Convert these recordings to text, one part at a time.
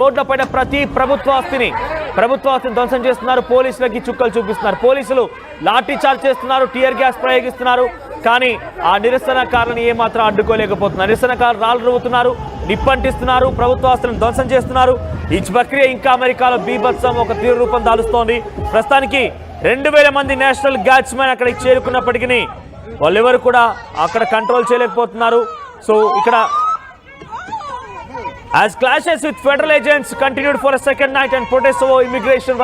రోడ్లపైన ప్రతి ప్రభుత్వ ఆస్తిని ధ్వంసం చేస్తున్నారు. పోలీసులకి చుక్కలు చూపిస్తున్నారు. పోలీసులు లాఠీ చార్జ్ చేస్తున్నారు, టియర్ గ్యాస్ ప్రయోగిస్తున్నారు. కానీ ఆ నిరసనకారులను ఏమాత్రం అడ్డుకోలేకపోతున్నారు. నిరసనకారులు రాళ్ళు రువ్వుతున్నారు, నిప్పంటిస్తున్నారు, ప్రభుత్వ ఆస్తులను ధ్వంసం చేస్తున్నారు. ఈ ప్రక్రియ ఇంకా అమెరికాలో బీభత్సం ఒక తీవ్ర రూపం దాలుస్తోంది. ప్రస్తుతానికి 2000 మంది నేషనల్ గార్డ్స్మెన్ అక్కడికి చేరుకున్నప్పటికీ వాళ్ళెవరు కూడా అక్కడ కంట్రోల్ చేయలేకపోతున్నారు. సో ఇక్కడ as clashes with federal agents continued for a second night and protests over immigration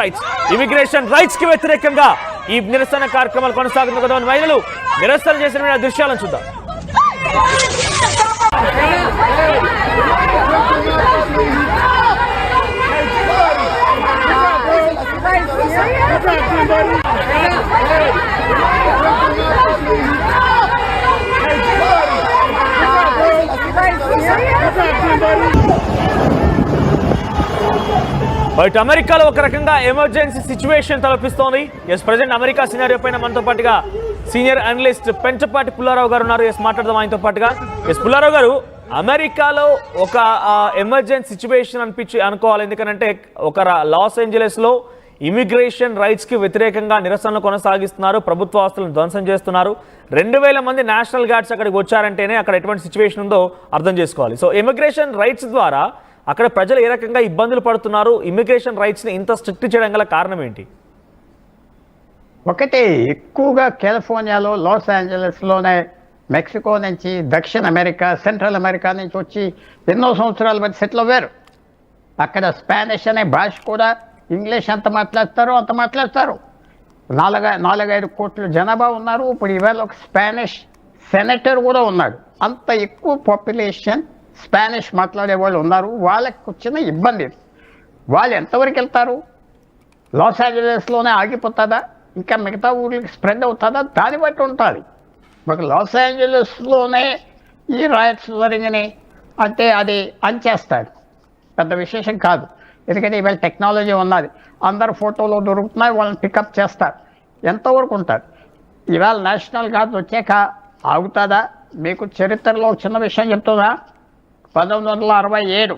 rights కి వ్యతిరేకంగా ఈ నిరసన కార్యక్రమాలు కొనసాగుతున్న కదా మహిళలు నిరసన చేసిన దృశ్యాలను చూద్దాం. బట్ అమెరికాలో ఒక రకంగా ఎమర్జెన్సీ సిచ్యువేషన్ తలపిస్తోంది. ప్రజెంట్ అమెరికా సినారియో పైన మనతో పాటుగా సీనియర్ అనలిస్ట్ పెంచపాటి పుల్లారావు గారు ఉన్నారు. మాట్లాడదాం ఆయనతో పాటుగా. పుల్లారావు గారు, అమెరికాలో ఒక ఎమర్జెన్సీ సిచ్యువేషన్ అనుకోవాలి. ఎందుకంటే ఒక లాస్ ఏంజలెస్లో ఇమిగ్రేషన్ రైట్స్కి వ్యతిరేకంగా నిరసనలు కొనసాగిస్తున్నారు, ప్రభుత్వ ఆస్తులను ధ్వంసం చేస్తున్నారు. 2000 మంది నేషనల్ గార్డ్స్ అక్కడికి వచ్చారంటేనే అక్కడ ఎటువంటి సిచ్యువేషన్ ఉందో అర్థం చేసుకోవాలి. సో ఇమిగ్రేషన్ రైట్స్ ద్వారా అక్కడ ప్రజలు ఏ రకంగా ఇబ్బందులు పడుతున్నారు, ఇమిగ్రేషన్ రైట్స్ని ఇంత స్ట్రిక్ట్ చేయడం గల కారణం ఏంటి? ఒకటి, ఎక్కువగా కాలిఫోర్నియాలో, లాస్ ఏంజలస్లోనే మెక్సికో నుంచి, దక్షిణ అమెరికా, సెంట్రల్ అమెరికా నుంచి వచ్చి ఎన్నో సంవత్సరాల బట్టి సెటిల్ అవ్వారు. అక్కడ స్పానిష్ అనే భాష కూడా, ఇంగ్లీష్ ఎంత మాట్లాడతారో అంత మాట్లాడతారు. 4-5 కోట్ల జనాభా ఉన్నారు. ఇప్పుడు ఇవాళ ఒక స్పానిష్ సెనేటర్ కూడా ఉన్నాడు. అంత ఎక్కువ పాపులేషన్ స్పానిష్ మాట్లాడే వాళ్ళు ఉన్నారు. వాళ్ళకి వచ్చిన ఇబ్బంది, వాళ్ళు ఎంతవరకు వెళ్తారు? లాస్ ఏంజలస్లోనే ఆగిపోతుందా, ఇంకా మిగతా ఊళ్ళకి స్ప్రెడ్ అవుతుందా? దాన్ని బట్టి ఉంటుంది. ఒక లాస్ ఏంజలస్లోనే ఈ రాయట్స్ జరిగినాయి అంటే అది అంచేస్తాడు, పెద్ద విశేషం కాదు. ఎందుకంటే ఇవాళ టెక్నాలజీ ఉన్నది, అందరు ఫోటోలు దొరుకుతున్నాయి, వాళ్ళని పికప్ చేస్తారు. ఎంతవరకు ఉంటారు? ఇవాళ నేషనల్ గార్డ్ వచ్చాక ఆగుతుందా? మీకు చరిత్రలో చిన్న విషయం చెప్తుందా? 1967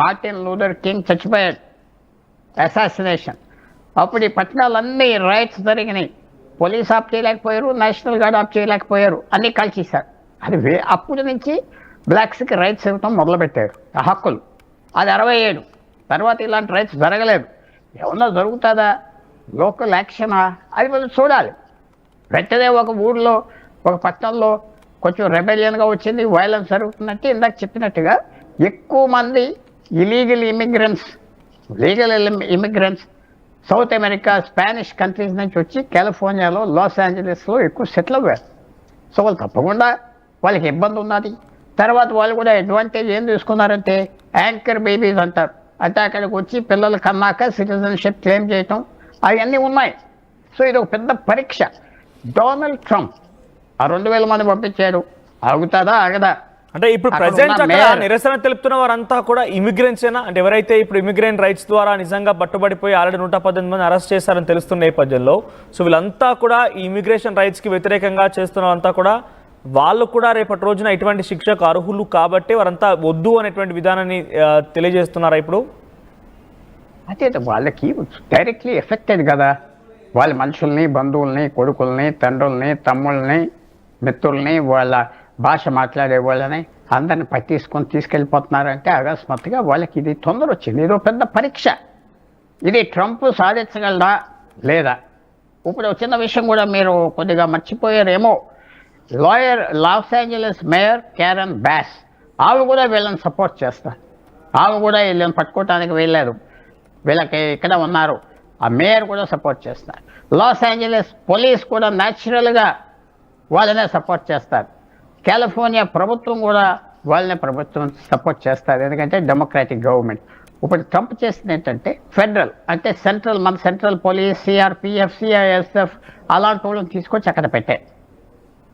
మార్టిన్ లూథర్ కింగ్ చచ్చిపోయాడు, అసాసినేషన్. అప్పుడు ఈ పట్టణాలన్నీ రైట్స్ జరిగినాయి. పోలీస్ ఆఫ్ చేయలేకపోయారు, నేషనల్ గార్డ్ ఆఫ్ చేయలేకపోయారు, అన్నీ కలిసేశారు. అది అప్పటి నుంచి బ్లాక్స్కి రైట్స్ ఇవ్వటం మొదలుపెట్టారు, ఆ హక్కులు. అది 67. తర్వాత ఇలాంటి రైట్స్ జరగలేదు. ఏమన్నా జరుగుతుందా? లోకల్ యాక్షనా? అది మనం చూడాలి. వెంటనే ఒక ఊళ్ళో, ఒక పట్టణంలో కొంచెం రెబెలియన్గా వచ్చింది, వైలెన్స్ జరుగుతున్నట్టు ఇందాక చెప్పినట్టుగా ఎక్కువ మంది illegal immigrants south America, Spanish countries నుంచి వచ్చి కాలిఫోర్నియాలో, లాస్ ఏంజలస్లో ఎక్కువ సెటిల్ అవ్వారు. సో వాళ్ళు తప్పకుండా వాళ్ళకి ఇబ్బంది ఉన్నది. తర్వాత వాళ్ళు కూడా అడ్వాంటేజ్ ఏం తీసుకున్నారంటే యాంకర్ బేబీస్ అంటారు. అంటే అక్కడికి వచ్చి పిల్లలు కన్నాక సిటిజన్షిప్ క్లెయిమ్ చేయటం అవన్నీ ఉన్నాయి. సో ఇది ఒక పెద్ద పరీక్ష. డొనాల్డ్ ట్రంప్ ఆ 2000 మంది పంపించాడు, ఆగుతుందా ఆగదా? అంటే ఇప్పుడు ప్రజెంట్ అక్కడ నిరసన తెలుపుతున్న వారంతా కూడా ఇమిగ్రెంట్సేనా? అంటే ఎవరైతే ఇప్పుడు ఇమిగ్రెంట్ రైట్స్ ద్వారా నిజంగా పట్టుబడిపోయి ఆల్రెడీ 118 మంది అరెస్ట్ చేశారని తెలుస్తున్న నేపథ్యంలో, సో వీళ్ళంతా కూడా ఈ ఇమిగ్రేషన్ రైట్స్కి వ్యతిరేకంగా చేస్తున్నవంతా కూడా వాళ్ళు కూడా రేపటి రోజున ఇటువంటి శిక్షకు అర్హులు కాబట్టి వారంతా వద్దు అనేటువంటి విధానాన్ని తెలియజేస్తున్నారా ఇప్పుడు? అదే వాళ్ళకి డైరెక్ట్లీ ఎఫెక్టెడ్ కదా. వాళ్ళ మనుషుల్ని, బంధువుల్ని, కొడుకుల్ని, తండ్రుల్ని, తమ్ముళ్ళని, మిత్రుల్ని, వాళ్ళ భాష మాట్లాడే వాళ్ళని అందరిని పట్టించుకొని తీసుకెళ్ళిపోతున్నారంటే అకస్మాత్తుగా వాళ్ళకి ఇది తొందర వచ్చింది. ఇదో పెద్ద పరీక్ష. ఇది ట్రంప్ సాధించగలడా లేదా? ఇప్పుడు చిన్న విషయం కూడా మీరు కొద్దిగా మర్చిపోయారేమో. Los Angeles mayor Karen Bass, ఆమె కూడా వీళ్ళని సపోర్ట్ చేస్తారు. ఆమె కూడా వీళ్ళని పట్టుకోవటానికి వెళ్ళలేదు, వీళ్ళకి ఇక్కడ ఉన్నారు. ఆ మేయర్ కూడా సపోర్ట్ చేస్తారు. లాస్ ఏంజలస్ పోలీస్ కూడా న్యాచురల్గా వాళ్ళనే సపోర్ట్ చేస్తారు. కాలిఫోర్నియా ప్రభుత్వం కూడా వాళ్ళనే సపోర్ట్ చేస్తారు, ఎందుకంటే డెమోక్రాటిక్ గవర్నమెంట్. ఇప్పుడు ట్రంప్ చేసింది ఏంటంటే ఫెడరల్, అంటే మన సెంట్రల్ పోలీస్, సిఆర్పిఎఫ్, సిఐఎస్ఎఫ్ అలాంటి వాళ్ళని తీసుకొచ్చి అక్కడ పెట్టారు.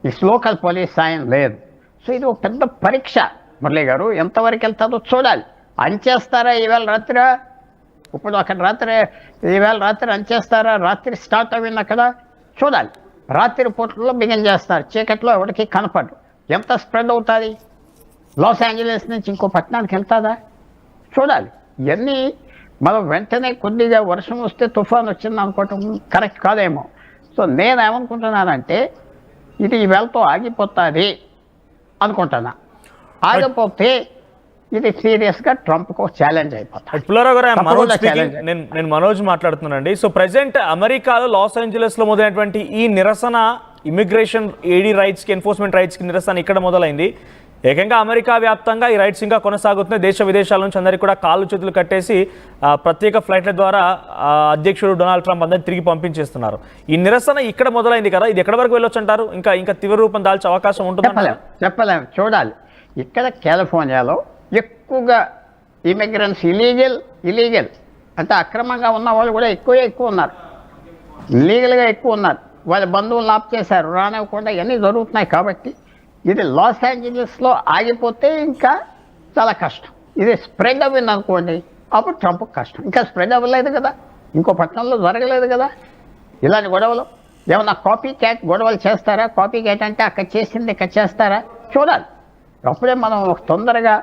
ఈ లోకల్ పోలీస్ సాయం లేదు. సో ఇది ఒక పెద్ద పరీక్ష. మురళీ గారు, ఎంతవరకు వెళ్తారో చూడాలి. అంచేస్తారా ఈవేళ రాత్రి? ఇప్పుడు అక్కడ ఈవేళ రాత్రి అంచేస్తారా? రాత్రి స్టార్ట్ అయింది అక్కడ, చూడాలి. రాత్రి పూటల్లో బిగిన్ చేస్తారు, చీకట్లో ఎవరికి కనపడరు. ఎంత స్ప్రెడ్ అవుతుంది? లాస్ ఏంజలస్ నుంచి ఇంకో పట్టణానికి వెళ్తుందా? చూడాలి. ఇవన్నీ మనం వెంటనే కొద్దిగా వర్షం వస్తే తుఫాన్ వచ్చింది అనుకోవటం కరెక్ట్ కాదేమో. సో నేనేమనుకుంటున్నానంటే ఇది ఈవేళతో ఆగిపోతుంది అనుకుంటున్నా. ఆగిపోతే ఇది సీరియస్గా ట్రంప్కు ఛాలెంజ్ అయిపోతుంది. పుల్లారావు గారు, నేను మనోజ్ మాట్లాడుతున్నానండి. సో ప్రెసెంట్ అమెరికాలో లాస్ ఏంజలస్లో మొదలైనటువంటి ఈ నిరసన ఇమిగ్రేషన్ ఏడీ రైట్స్కి, ఎన్ఫోర్స్మెంట్ రైట్స్కి నిరసన ఇక్కడ మొదలైంది. ఏకంగా అమెరికా వ్యాప్తంగా ఈ రైట్స్ ఇంకా కొనసాగుతున్నాయి. దేశ విదేశాల నుంచి అందరికీ కూడా కాళ్ళు చేతులు కట్టేసి ప్రత్యేక ఫ్లైట్ల ద్వారా అధ్యక్షుడు డొనాల్డ్ ట్రంప్ అందరినీ తిరిగి పంపించేస్తున్నారు. ఈ నిరసన ఇక్కడ మొదలైంది కదా, ఇది ఎక్కడి వరకు వెళ్ళొచ్చు అంటారు? ఇంకా తీవ్ర రూపం దాల్చే అవకాశం ఉంటుంది? చెప్పలేము, చూడాలి. ఇక్కడ కాలిఫోర్నియాలో ఎక్కువగా ఇమిగ్రెంట్స్ ఇలీగల్ అంటే అక్రమంగా ఉన్న వాళ్ళు కూడా ఎక్కువ ఉన్నారు, లీగల్గా ఎక్కువ ఉన్నారు. వాళ్ళ బంధువులు ఆప్ చేశారు, రానివ్వకుండా ఇవన్నీ జరుగుతున్నాయి. కాబట్టి ఇది లాస్ ఏంజలస్లో ఆగిపోతే ఇంకా చాలా కష్టం. ఇది స్ప్రెడ్ అవ్వింది అనుకోండి, అప్పుడు ట్రంప్కి కష్టం. ఇంకా స్ప్రెడ్ అవ్వలేదు కదా, ఇంకో పట్టణంలో జరగలేదు కదా ఇలాంటి గొడవలు. ఏమన్నా కాపీ క్యాట్ గొడవలు చేస్తారా? కాపీ క్యాట్ అంటే అక్కడ చేసింది ఇక్కడ చేస్తారా? చూడాలి. అప్పుడే మనం తొందరగా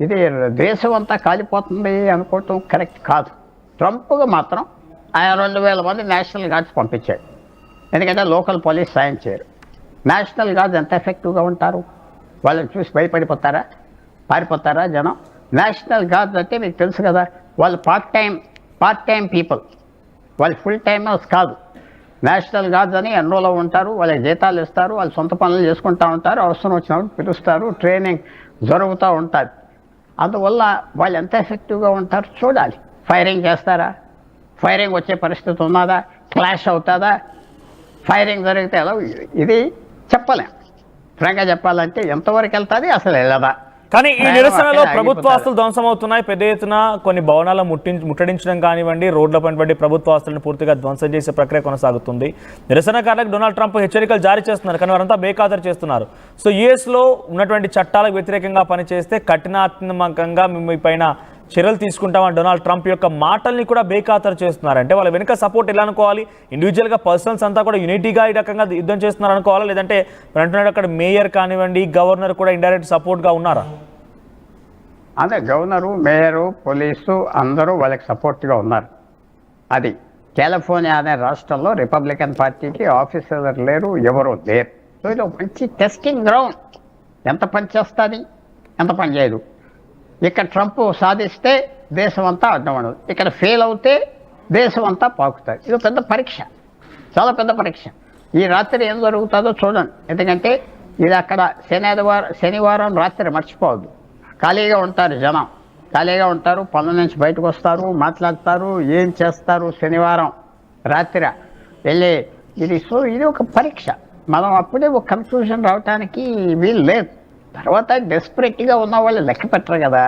ఇది దేశం అంతా కాలిపోతుంది అనుకోవటం కరెక్ట్ కాదు. ట్రంప్గా మాత్రం ఆయన 2000 మంది నేషనల్ గార్డ్స్ పంపించాడు. ఎందుకంటే లోకల్ పోలీస్ సాయం చేయరు. నేషనల్ గార్డ్స్ ఎంత ఎఫెక్టివ్గా ఉంటారు? వాళ్ళని చూసి భయపడిపోతారా, పారిపోతారా జనం? నేషనల్ గార్డ్స్ అంటే మీకు తెలుసు కదా, వాళ్ళు పార్ట్ టైం పీపుల్, వాళ్ళు ఫుల్ టైమర్స్ కాదు. నేషనల్ గార్డ్స్ అని ఎన్రోలో ఉంటారు, వాళ్ళకి జీతాలు ఇస్తారు, వాళ్ళు సొంత పనులు చేసుకుంటూ ఉంటారు, అవసరం వచ్చినప్పుడు పిలుస్తారు, ట్రైనింగ్ జరుగుతూ ఉంటుంది. అందువల్ల వాళ్ళు ఎంత ఎఫెక్టివ్గా ఉంటారు చూడాలి. ఫైరింగ్ చేస్తారా? ఫైరింగ్ వచ్చే పరిస్థితి ఉన్నదా? క్లాష్ అవుతుందా? ఫైరింగ్ జరిగితే ఎలా? ఇది చెప్పలేం. ఫ్రాంక్గా చెప్పాలంటే ఎంతవరకు వెళ్తుంది, అసలు వెళ్ళదా? కానీ ఈ నిరసనలో ప్రభుత్వ ఆస్తులు ధ్వంసం అవుతున్నాయి. పెద్ద ఎత్తున కొన్ని భవనాలను ముట్టడించడం కానివ్వండి, రోడ్లపై ప్రభుత్వ ఆస్తులను పూర్తిగా ధ్వంసం చేసే ప్రక్రియ కొనసాగుతుంది. నిరసనకారులకు డొనాల్డ్ ట్రంప్ హెచ్చరికలు జారీ చేస్తున్నారు, కానీ వారంతా బేఖాతరు చేస్తున్నారు. సో యుఎస్లో ఉన్నటువంటి చట్టాలకు వ్యతిరేకంగా పనిచేస్తే కఠినాత్మకంగా మీ పైన చర్యలు తీసుకుంటామని డొనాల్డ్ ట్రంప్ యొక్క మాటల్ని కూడా బేఖాతరు చేస్తున్నారు. అంటే వాళ్ళ వెనుక సపోర్ట్ ఎలా అనుకోవాలి? ఇండివిజువల్గా పర్సన్స్ అంతా కూడా యూనిటీగా ఈ రకంగా యుద్ధం చేస్తున్నారు అనుకోవాలా? లేదంటే అంటున్నాడు అక్కడ మేయర్ కానివ్వండి, గవర్నర్ కూడా ఇండైరెక్ట్ సపోర్ట్గా ఉన్నారా? అదే గవర్నరు, మేయరు, పోలీసు అందరూ వాళ్ళకి సపోర్ట్గా ఉన్నారు. అది కాలిఫోర్నియా అనే రాష్ట్రంలో రిపబ్లికన్ పార్టీకి ఆఫీసర్ లేరు, ఎవరు లేరు. సో ఇది మంచి టెస్టింగ్ గ్రౌండ్. ఎంత పని చేస్తుంది, ఎంత పని చేయదు. ఇక్కడ ట్రంప్ సాధిస్తే దేశం అంతా అడ్డం ఉండదు, ఇక్కడ ఫెయిల్ అవుతే దేశం అంతా పాకుతుంది. ఇది పెద్ద పరీక్ష, చాలా పెద్ద పరీక్ష. ఈ రాత్రి ఏం జరుగుతుందో చూడండి. ఎందుకంటే ఇది అక్కడ శనివారం రాత్రి మర్చిపోవద్దు. ఖాళీగా ఉంటారు జనం, ఖాళీగా ఉంటారు, పనుల నుంచి బయటకు వస్తారు, మాట్లాడతారు, ఏం చేస్తారు. శనివారం రాత్రి వెళ్ళి ఇది ఒక పరీక్ష. మనం అప్పుడే ఒక కన్ఫ్యూజన్ రావడానికి వీలు లేదు. తర్వాత డెస్పరేట్గా ఉన్న వాళ్ళు లెక్క పెట్టరు కదా,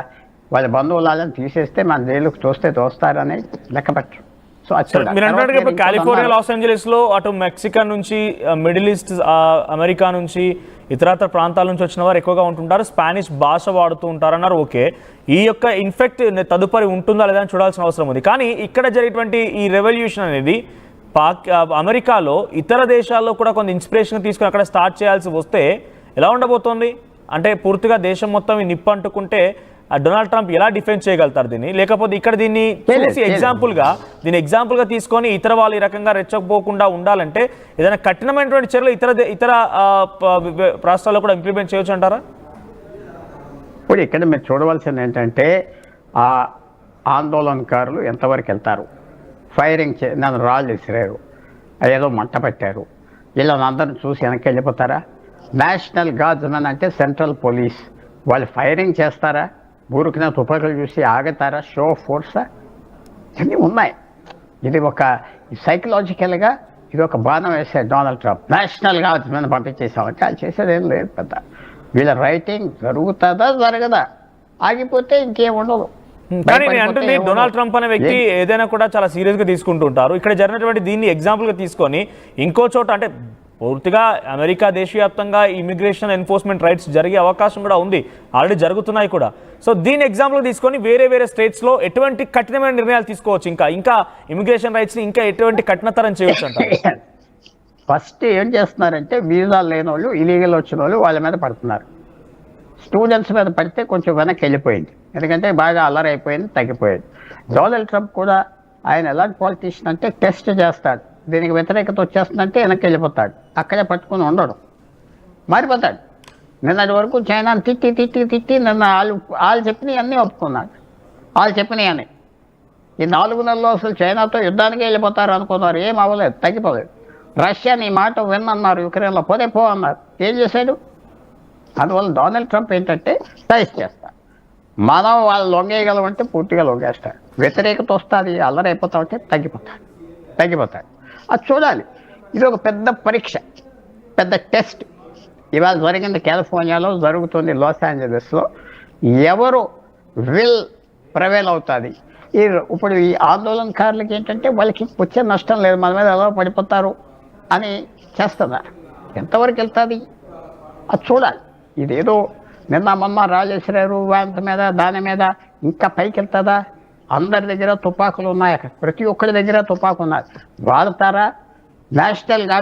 వాళ్ళ బంధువులను తీసేస్తే మన జైలుకు తోస్తారని లెక్క పెట్టరు. సో మీరు అంటే కాలిఫోర్నియా, లాస్ ఏంజలస్లో అటు మెక్సికన్ నుంచి, మిడిల్ ఈస్ట్, అమెరికా నుంచి, ఇతరత్ర ప్రాంతాల నుంచి వచ్చిన వారు ఎక్కువగా ఉంటుంటారు, స్పానిష్ భాష వాడుతూ ఉంటారు అన్నారు. ఓకే, ఈ యొక్క ఇన్ఫెక్ట్ తదుపరి ఉంటుందా లేదా అని చూడాల్సిన అవసరం ఉంది. కానీ ఇక్కడ జరిగేటువంటి ఈ రెవల్యూషన్ అనేది అమెరికాలో ఇతర దేశాల్లో కూడా కొంత ఇన్స్పిరేషన్ తీసుకుని అక్కడ స్టార్ట్ చేయాల్సి వస్తే ఎలా ఉండబోతోంది? అంటే పూర్తిగా దేశం మొత్తం ఈ నిప్పు అంటుకుంటే డొనాల్డ్ ట్రంప్ ఎలా డిఫెన్స్ చేయగలుగుతారు దీన్ని? లేకపోతే ఇక్కడ దీన్ని చూసి ఎగ్జాంపుల్గా తీసుకొని ఇతర వాళ్ళు ఈ రకంగా రెచ్చకపోకుండా ఉండాలంటే ఏదైనా కఠినమైనటువంటి చర్యలు ఇతర రాష్ట్రాల్లో కూడా ఇంప్లిమెంట్ చేయొచ్చు అంటారా? ఇప్పుడు ఇక్కడ మీరు చూడవలసింది ఏంటంటే ఆ ఆందోళనకారులు ఎంతవరకు వెళ్తారు. ఫైరింగ్ నన్ను రాళ్ళు విసిరారు, ఏదో మంట పెట్టారు, వీళ్ళని అందరిని చూసి వెనక్కి వెళ్ళిపోతారా? నేషనల్ గార్డ్స్ అంటే సెంట్రల్ పోలీస్, వాళ్ళు ఫైరింగ్ చేస్తారా? ఊరికిన తుపాకులు చూసి ఆగుతారా? షో ఫోర్సా? ఇవన్నీ ఉన్నాయి. ఇది ఒక సైకలాజికల్గా ఇది ఒక బాణం వేసాడు డొనాల్డ్ ట్రంప్. నేషనల్ గార్డ్స్ మీద పంపించేసామంటే వాళ్ళు చేసేది ఏం లేదు పెద్ద. వీళ్ళ రైటింగ్ జరుగుతుందా జరగదా? ఆగిపోతే ఇంకేం ఉండదు. కానీ నేను అంటుంది డొనాల్డ్ ట్రంప్ అనే వ్యక్తి ఏదైనా కూడా చాలా సీరియస్గా తీసుకుంటుంటారు. ఇక్కడ జరిగినటువంటి దీన్ని ఎగ్జాంపుల్గా తీసుకొని ఇంకో చోట అంటే పూర్తిగా అమెరికా దేశవ్యాప్తంగా ఇమిగ్రేషన్ ఎన్ఫోర్స్మెంట్ రైట్స్ జరిగే అవకాశం కూడా ఉంది, ఆల్రెడీ జరుగుతున్నాయి కూడా. సో దీని ఎగ్జాంపుల్ తీసుకొని వేరే స్టేట్స్లో ఎటువంటి కఠినమైన నిర్ణయాలు తీసుకోవచ్చు, ఇంకా ఇమిగ్రేషన్ రైట్స్ని ఇంకా ఎటువంటి కఠినతరం చేయవచ్చు అంటారు? ఫస్ట్ ఏం చేస్తున్నారంటే వీసా లేని వాళ్ళు, ఇలీగల్ వచ్చిన వాళ్ళు వాళ్ళ మీద పడుతున్నారు. స్టూడెంట్స్ మీద పడితే కొంచెం వెనక్కి వెళ్ళిపోయింది. ఎందుకంటే బాగా అల్లరైపోయింది, తగ్గిపోయింది. డొనాల్డ్ ట్రంప్ కూడా ఆయన ఎలాంటి పాలిటీషియన్ అంటే టెస్ట్ చేస్తాడు, దీనికి వ్యతిరేకత వచ్చేస్తుందంటే వెనక్కి వెళ్ళిపోతాడు, అక్కడే పట్టుకుని ఉండడు, మారిపోతాడు. నిన్నటి వరకు చైనాను తిట్టి తిట్టి తిట్టి నిన్న వాళ్ళు చెప్పినవి అన్నీ ఒప్పుకున్నాడు. వాళ్ళు చెప్పినవి అని ఈ 4 నెలల్లో అసలు చైనాతో యుద్ధానికి వెళ్ళిపోతారు అనుకున్నారు, ఏం అవ్వలేదు, తగ్గిపోలేదు. రష్యా నీ మాట విన్నన్నారు, యుక్రెయిన్లో పోతే పో అన్నారు, ఏం చేశాడు? అందువల్ల డొనాల్డ్ ట్రంప్ ఏంటంటే టైస్ చేస్తాడు. మనం వాళ్ళు లొంగేయగలమంటే పూర్తిగా లొంగేస్తాడు, వ్యతిరేకత వస్తుంది, అల్లరైపోతామంటే తగ్గిపోతాడు. అది చూడాలి. ఇది ఒక పెద్ద పరీక్ష, పెద్ద టెస్ట్. ఇవాళ జరిగింది కాలిఫోర్నియాలో, జరుగుతుంది లాస్ ఏంజలస్లో. ఎవరు విల్ ప్రివేల్ అవుతుంది? ఇప్పుడు ఈ ఆందోళనకారులకి ఏంటంటే వాళ్ళకి వచ్చే నష్టం లేదు, మన మీద ఎలా పడిపోతారు అని చేస్తున్నారు. ఎంతవరకు వెళ్తుంది అది చూడాలి. ఇదేదో నిన్న మొన్న రాజేశ్వరారు వాంత మీద దాని మీద ఇంకా పైకి వెళ్తుందా? అందరి దగ్గర తుపాకులు ఉన్నాయి, ప్రతి ఒక్కరి దగ్గర తుపాకు ఉన్నది. వాడతారా? National gourd